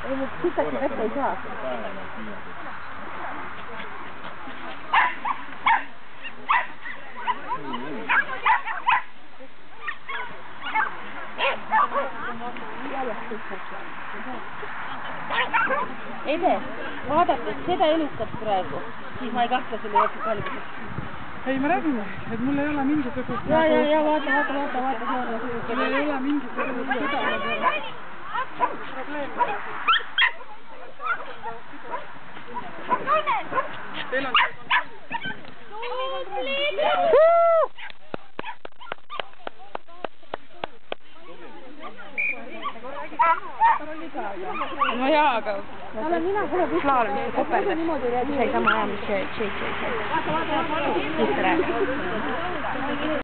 Ei, mutta sitäkin vettä ei saa. Ei tee. Vaadates seda elukat praegu, siis ma ei kahtle selle jooksu kalbisest. Ei, ma räägin, et mul ei ole mingisugust... Ja, vaata. Mul ei ole mingisugust südame peale. Teil on... No jaa, aga... Slaalomisse koperdas. See sama hea, mis see Tšeik. Mis ta räägib?